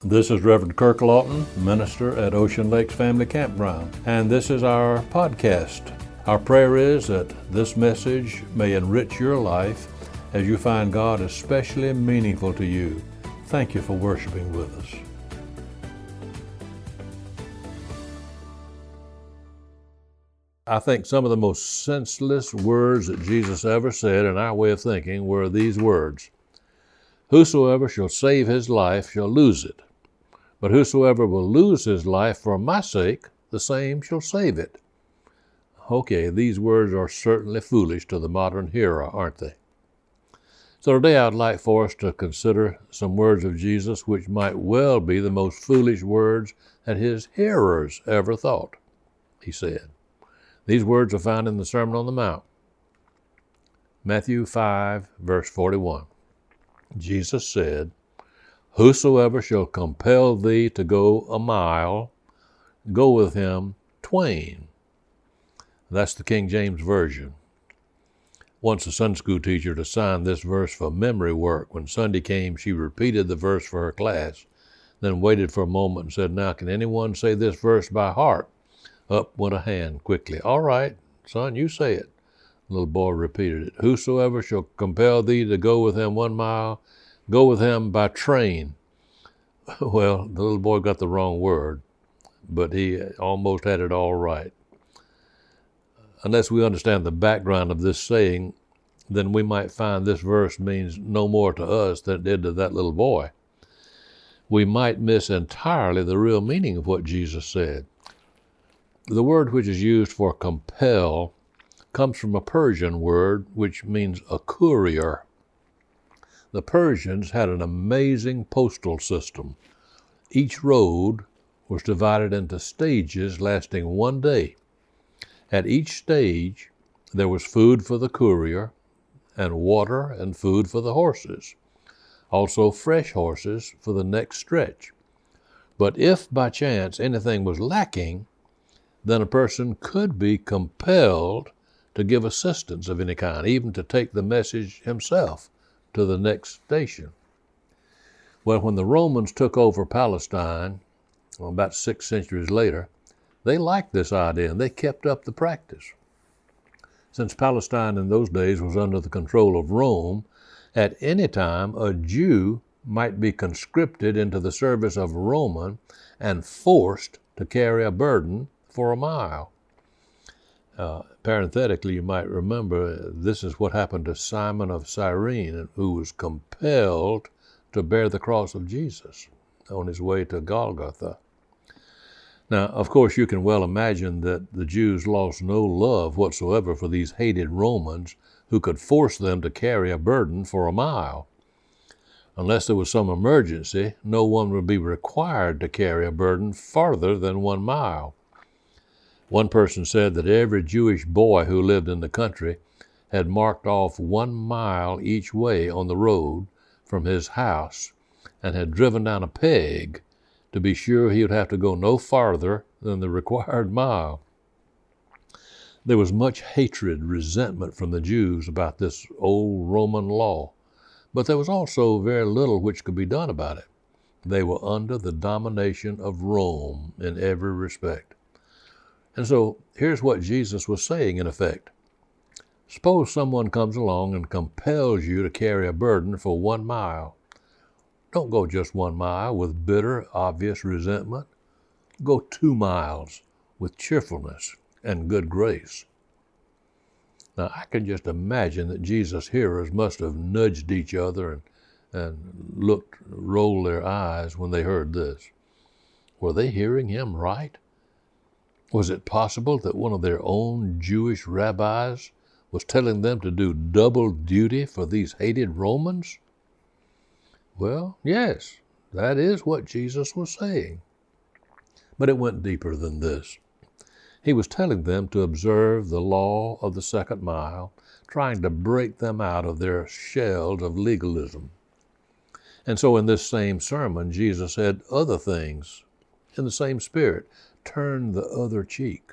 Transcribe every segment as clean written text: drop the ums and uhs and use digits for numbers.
This is Reverend Kirk Lawton, minister at Ocean Lakes Family Campground, and this is our podcast. Our prayer is that this message may enrich your life as you find God especially meaningful to you. Thank you for worshiping with us. I think some of the most senseless words that Jesus ever said in our way of thinking were these words: "Whosoever shall save his life shall lose it. But whosoever will lose his life for my sake, the same shall save it." Okay, these words are certainly foolish to the modern hearer, aren't they? So today I'd like for us to consider some words of Jesus which might well be the most foolish words that his hearers ever thought. He said, these words are found in the Sermon on the Mount. Matthew 5, verse 41. Jesus said, "Whosoever shall compel thee to go a mile, go with him twain." That's the King James Version. Once a Sunday school teacher assigned this verse for memory work. When Sunday came, she repeated the verse for her class, then waited for a moment and said, "Now, can anyone say this verse by heart?" Up went a hand quickly. "All right, son, you say it." The little boy repeated it. "Whosoever shall compel thee to go with him 1 mile, go with him by train." Well, the little boy got the wrong word, but he almost had it all right. Unless we understand the background of this saying, then we might find this verse means no more to us than it did to that little boy. We might miss entirely the real meaning of what Jesus said. The word which is used for compel comes from a Persian word which means a courier. The Persians had an amazing postal system. Each road was divided into stages lasting 1 day. At each stage, there was food for the courier and water and food for the horses, also fresh horses for the next stretch. But if by chance anything was lacking, then a person could be compelled to give assistance of any kind, even to take the message himself to the next station. Well, when the Romans took over Palestine, about 6 centuries later, they liked this idea and they kept up the practice. Since Palestine in those days was under the control of Rome, at any time a Jew might be conscripted into the service of a Roman and forced to carry a burden for a mile. Parenthetically, you might remember this is what happened to Simon of Cyrene, who was compelled to bear the cross of Jesus on his way to Golgotha. Now, of course, you can well imagine that the Jews lost no love whatsoever for these hated Romans who could force them to carry a burden for a mile. Unless there was some emergency, no one would be required to carry a burden farther than 1 mile. One person said that every Jewish boy who lived in the country had marked off 1 mile each way on the road from his house and had driven down a peg to be sure he would have to go no farther than the required mile. There was much hatred, resentment from the Jews about this old Roman law, but there was also very little which could be done about it. They were under the domination of Rome in every respect. And so here's what Jesus was saying in effect. Suppose someone comes along and compels you to carry a burden for 1 mile. Don't go just 1 mile with bitter, obvious resentment. Go 2 miles with cheerfulness and good grace. Now, I can just imagine that Jesus' hearers must have nudged each other and rolled their eyes when they heard this. Were they hearing him right? Was it possible that one of their own Jewish rabbis was telling them to do double duty for these hated Romans? Well, yes, that is what Jesus was saying. But it went deeper than this. He was telling them to observe the law of the 2nd mile, trying to break them out of their shells of legalism. And so in this same sermon, Jesus said other things in the same spirit. Turn the other cheek.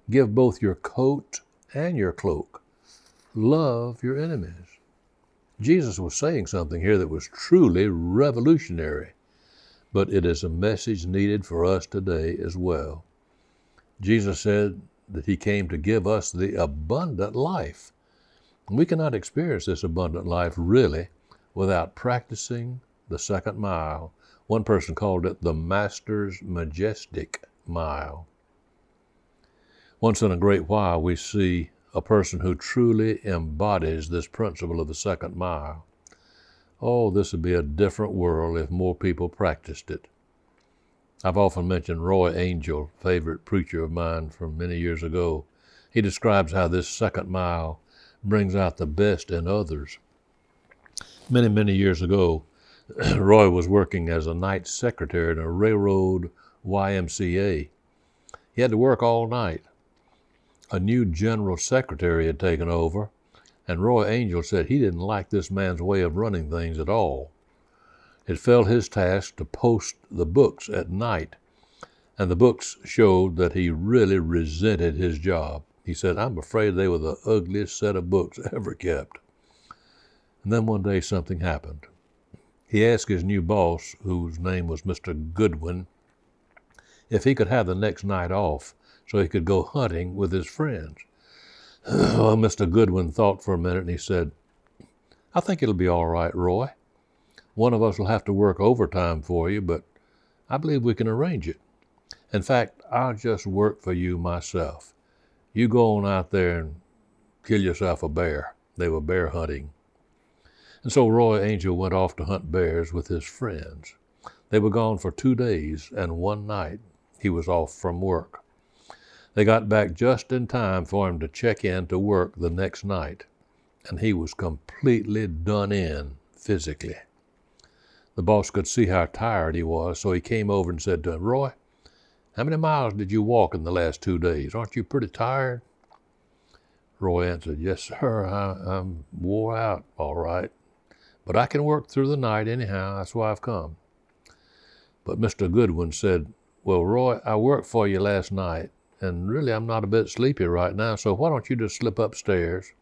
Give both your coat and your cloak. Love your enemies. Jesus was saying something here that was truly revolutionary. but it is a message needed for us today as well. Jesus said that he came to give us the abundant life. We cannot experience this abundant life really without practicing the second mile. One person called it the Master's Majestic Mile. Once in a great while, we see a person who truly embodies this principle of the second mile. Oh, this would be a different world if more people practiced it. I've often mentioned Roy Angell, favorite preacher of mine from many years ago. He describes how this second mile brings out the best in others. Many, many years ago, Roy was working as a night secretary in a railroad YMCA. He had to work all night. A new general secretary had taken over, and Roy Angell said he didn't like this man's way of running things at all. It fell his task to post the books at night, and the books showed that he really resented his job. He said, "I'm afraid they were the ugliest set of books ever kept." And then one day something happened. He asked his new boss, whose name was Mr. Goodwin, if he could have the next night off so he could go hunting with his friends. Well, Mr. Goodwin thought for a minute and he said, "I think it'll be all right, Roy. One of us will have to work overtime for you, but I believe we can arrange it. In fact, I'll just work for you myself. You go on out there and kill yourself a bear." They were bear hunting. And so Roy Angell went off to hunt bears with his friends. They were gone for 2 days, and one night he was off from work. They got back just in time for him to check in to work the next night, and he was completely done in physically. The boss could see how tired he was, so he came over and said to him, "Roy, how many miles did you walk in the last 2 days? Aren't you pretty tired?" Roy answered, "Yes, sir, I'm wore out, all right. But I can work through the night anyhow. That's why I've come." But Mr. Goodwin said, "Well, Roy, I worked for you last night, and really I'm not a bit sleepy right now, so why don't you just slip upstairs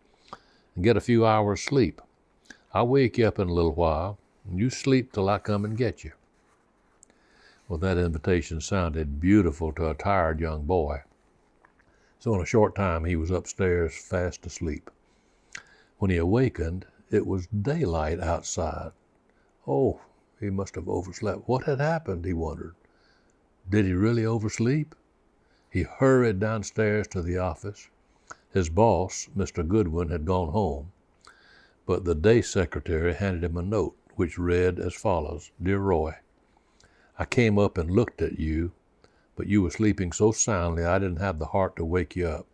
and get a few hours sleep? I'll wake you up in a little while, and you sleep till I come and get you." Well, that invitation sounded beautiful to a tired young boy. So in a short time, he was upstairs fast asleep. When he awakened, it was daylight outside. Oh, he must have overslept. What had happened, he wondered. Did he really oversleep? He hurried downstairs to the office. His boss, Mr. Goodwin, had gone home, but the day secretary handed him a note which read as follows: "Dear Roy, I came up and looked at you, but you were sleeping so soundly I didn't have the heart to wake you up.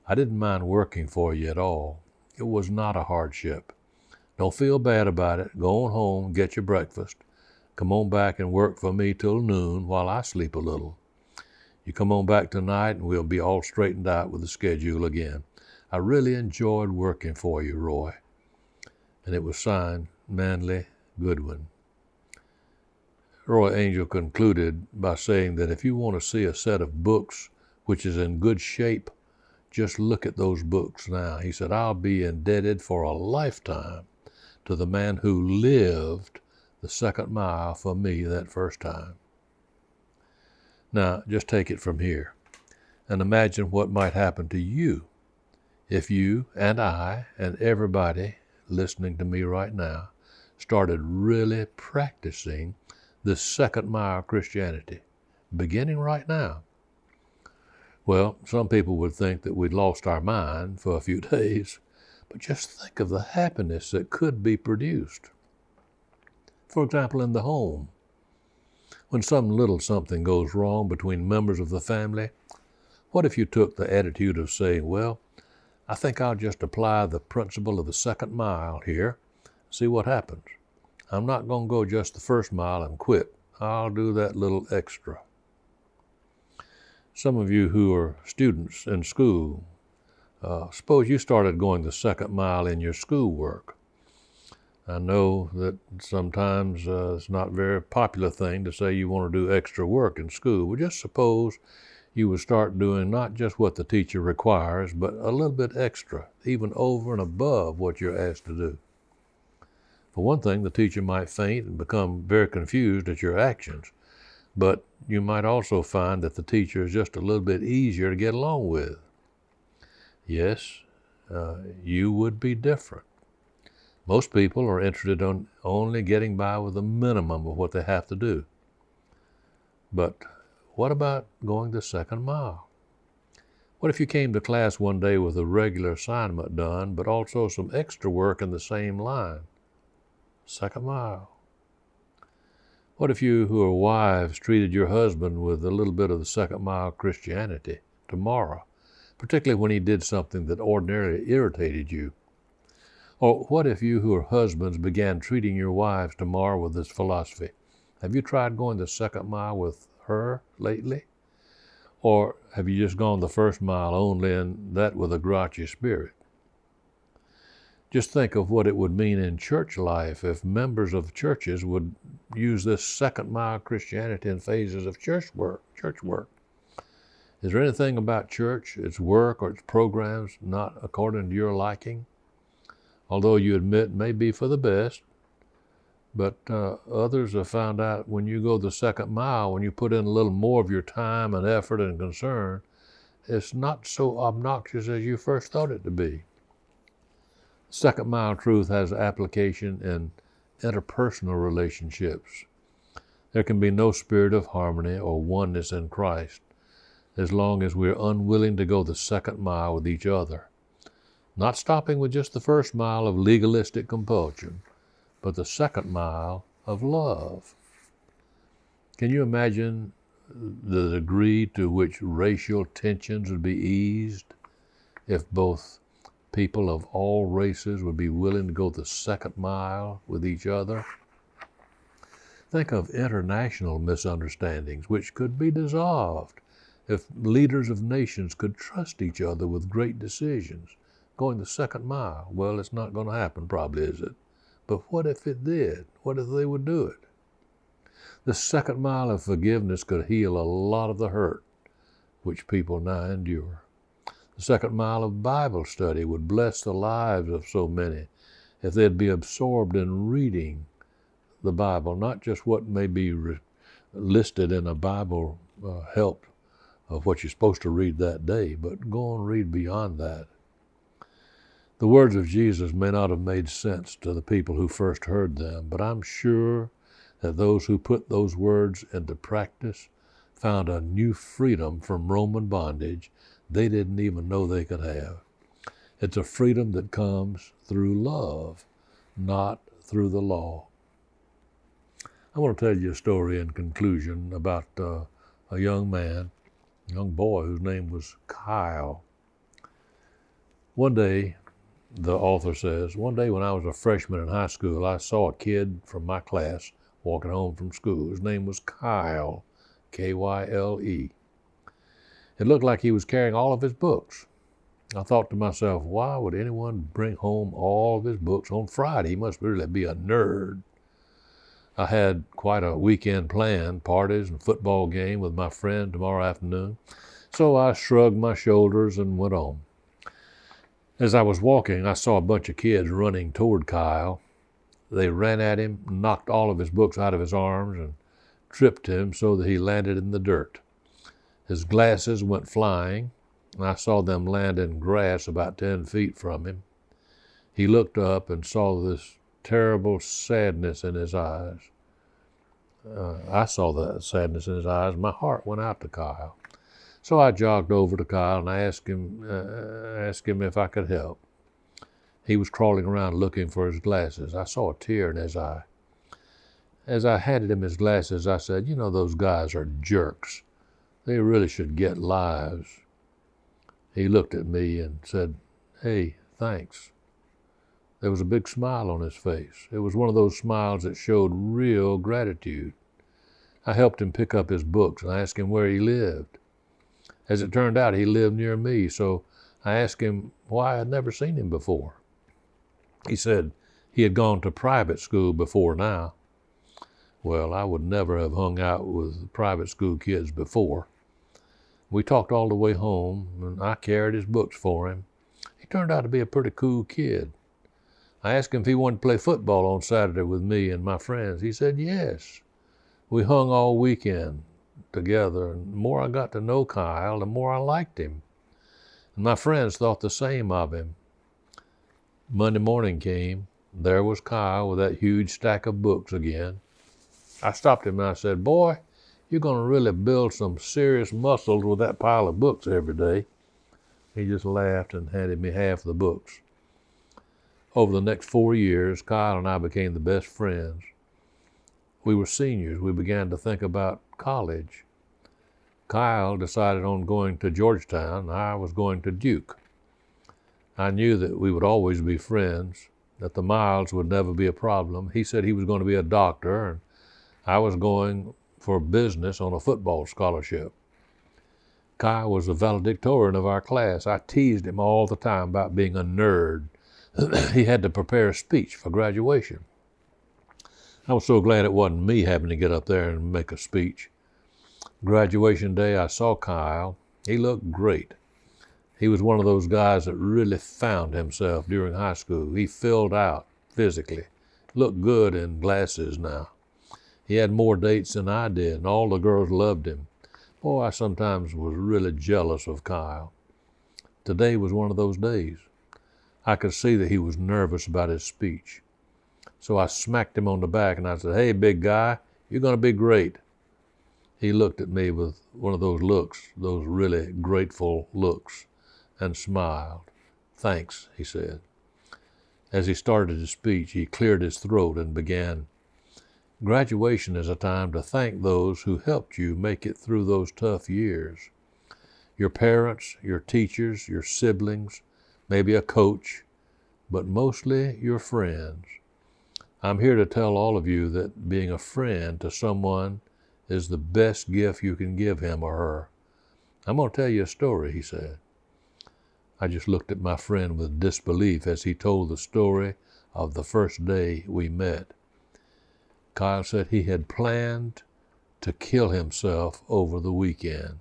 I didn't mind working for you at all. It was not a hardship. Don't feel bad about it. Go on home, get your breakfast. Come on back and work for me till noon while I sleep a little. You come on back tonight and we'll be all straightened out with the schedule again. I really enjoyed working for you, Roy." And it was signed Manly Goodwin. Roy Angell concluded by saying that if you want to see a set of books which is in good shape, just look at those books now. He said, "I'll be indebted for a lifetime to the man who lived the second mile for me that first time." Now, just take it from here and imagine what might happen to you if you and I and everybody listening to me right now started really practicing this second mile Christianity, beginning right now. Well, some people would think that we'd lost our mind for a few days, but just think of the happiness that could be produced. For example, in the home, when some little something goes wrong between members of the family, what if you took the attitude of saying, "Well, I think I'll just apply the principle of the second mile here, see what happens. I'm not going to go just the first mile and quit. I'll do that little extra." Some of you who are students in school, suppose you started going the second mile in your schoolwork. I know that sometimes it's not a very popular thing to say you want to do extra work in school. Well, just suppose you would start doing not just what the teacher requires, but a little bit extra, even over and above what you're asked to do. For one thing, the teacher might faint and become very confused at your actions, but you might also find that the teacher is just a little bit easier to get along with. Yes, you would be different. Most people are interested in only getting by with the minimum of what they have to do. But what about going the second mile? What if you came to class one day with a regular assignment done, but also some extra work in the same line? Second mile. What if you who are wives treated your husband with a little bit of the second mile Christianity tomorrow, particularly when he did something that ordinarily irritated you? Or what if you who are husbands began treating your wives tomorrow with this philosophy? Have you tried going the second mile with her lately? Or have you just gone the first mile only, and that with a grouchy spirit? Just think of what it would mean in church life if members of churches would use this second mile Christianity in phases of church work. Is there anything about church, its work, or its programs not according to your liking? Although you admit may be for the best, but others have found out when you go the second mile, when you put in a little more of your time and effort and concern, it's not so obnoxious as you first thought it to be. Second mile truth has application in interpersonal relationships. There can be no spirit of harmony or oneness in Christ as long as we're unwilling to go the second mile with each other. Not stopping with just the first mile of legalistic compulsion, but the second mile of love. Can you imagine the degree to which racial tensions would be eased if both people of all races would be willing to go the second mile with each other? Think of international misunderstandings which could be dissolved if leaders of nations could trust each other with great decisions. Going the second mile, well, it's not going to happen probably, is it? But what if it did? What if they would do it? The second mile of forgiveness could heal a lot of the hurt which people now endure. The second mile of Bible study would bless the lives of so many if they'd be absorbed in reading the Bible, not just what may be listed in a Bible help of what you're supposed to read that day, but go and read beyond that. The words of Jesus may not have made sense to the people who first heard them, but I'm sure that those who put those words into practice found a new freedom from Roman bondage they didn't even know they could have. It's a freedom that comes through love, not through the law. I want to tell you a story in conclusion about a young boy whose name was Kyle. One day, the author says, one day when I was a freshman in high school, I saw a kid from my class walking home from school. His name was Kyle, K-Y-L-E. It looked like he was carrying all of his books. I thought to myself, why would anyone bring home all of his books on Friday? He must really be a nerd. I had quite a weekend planned, parties and football game with my friend tomorrow afternoon, so I shrugged my shoulders and went on. As I was walking, I saw a bunch of kids running toward Kyle. They ran at him, knocked all of his books out of his arms, and tripped him so that he landed in the dirt. His glasses went flying, and I saw them land in grass about 10 feet from him. He looked up and saw this terrible sadness in his eyes. I saw that sadness in his eyes. My heart went out to Kyle. So I jogged over to Kyle and I asked him if I could help. He was crawling around looking for his glasses. I saw a tear in his eye. As I handed him his glasses, I said, you know, those guys are jerks. They really should get lives. He looked at me and said, hey, thanks. There was a big smile on his face. It was one of those smiles that showed real gratitude. I helped him pick up his books and I asked him where he lived. As it turned out, he lived near me, so I asked him why I had never seen him before. He said he had gone to private school before now. Well, I would never have hung out with private school kids before. We talked all the way home, and I carried his books for him. He turned out to be a pretty cool kid. I asked him if he wanted to play football on Saturday with me and my friends. He said yes. We hung all weekend together, and the more I got to know Kyle, the more I liked him. And my friends thought the same of him. Monday morning came. There was Kyle with that huge stack of books again. I stopped him and I said, "Boy, you're going to really build some serious muscles with that pile of books every day." He just laughed and handed me half the books. Over the next 4 years, Kyle and I became the best friends. We were seniors. We began to think about college. Kyle decided on going to Georgetown. I was going to Duke. I knew that we would always be friends, that the miles would never be a problem. He said he was going to be a doctor, and I was going for business on a football scholarship. Kyle was the valedictorian of our class. I teased him all the time about being a nerd. He had to prepare a speech for graduation. I was so glad it wasn't me having to get up there and make a speech. Graduation day, I saw Kyle. He looked great. He was one of those guys that really found himself during high school. He filled out physically, looked good in glasses now. He had more dates than I did, and all the girls loved him. Boy, I sometimes was really jealous of Kyle. Today was one of those days. I could see that he was nervous about his speech. So I smacked him on the back and I said, "Hey, big guy, you're going to be great." He looked at me with one of those looks, those really grateful looks, and smiled. "Thanks," he said. As he started his speech, he cleared his throat and began, "Graduation is a time to thank those who helped you make it through those tough years. Your parents, your teachers, your siblings, maybe a coach, but mostly your friends. I'm here to tell all of you that being a friend to someone is the best gift you can give him or her. I'm going to tell you a story," he said. I just looked at my friend with disbelief as he told the story of the first day we met. Kyle said he had planned to kill himself over the weekend.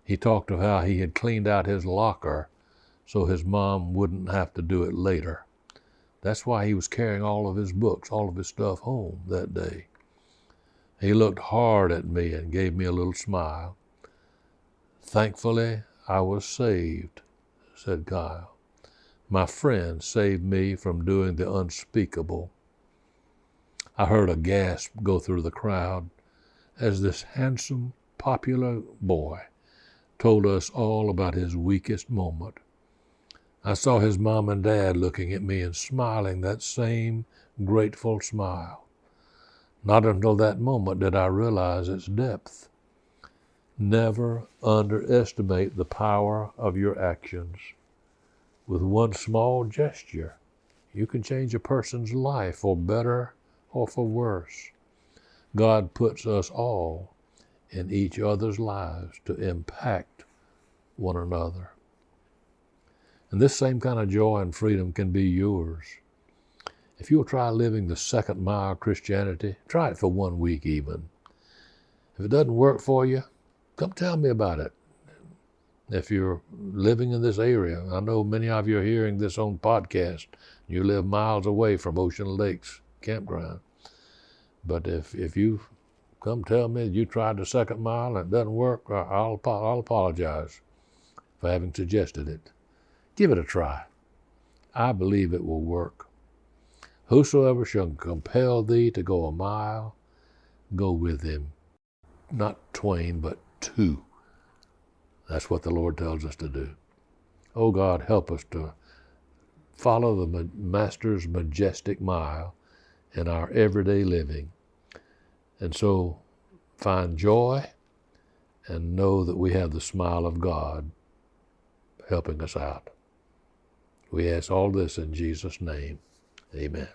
He talked of how he had cleaned out his locker so his mom wouldn't have to do it later. That's why he was carrying all of his books, all of his stuff home that day. He looked hard at me and gave me a little smile. "Thankfully, I was saved," said Kyle. "My friend saved me from doing the unspeakable." I heard a gasp go through the crowd as this handsome, popular boy told us all about his weakest moment. I saw his mom and dad looking at me and smiling that same grateful smile. Not until that moment did I realize its depth. Never underestimate the power of your actions. With one small gesture, you can change a person's life for better or for worse. God puts us all in each other's lives to impact one another. And this same kind of joy and freedom can be yours. If you'll try living the second mile Christianity, try it for 1 week even. If it doesn't work for you, come tell me about it. If you're living in this area, I know many of you are hearing this on podcast. You live miles away from Ocean Lakes Campground. But if you come tell me you tried the second mile and it doesn't work, I'll apologize for having suggested it. Give it a try. I believe it will work. Whosoever shall compel thee to go a mile, go with him. Not twain, but two. That's what the Lord tells us to do. Oh God, help us to follow the Master's majestic mile in our everyday living. And so find joy and know that we have the smile of God helping us out. We ask all this in Jesus' name. Amen.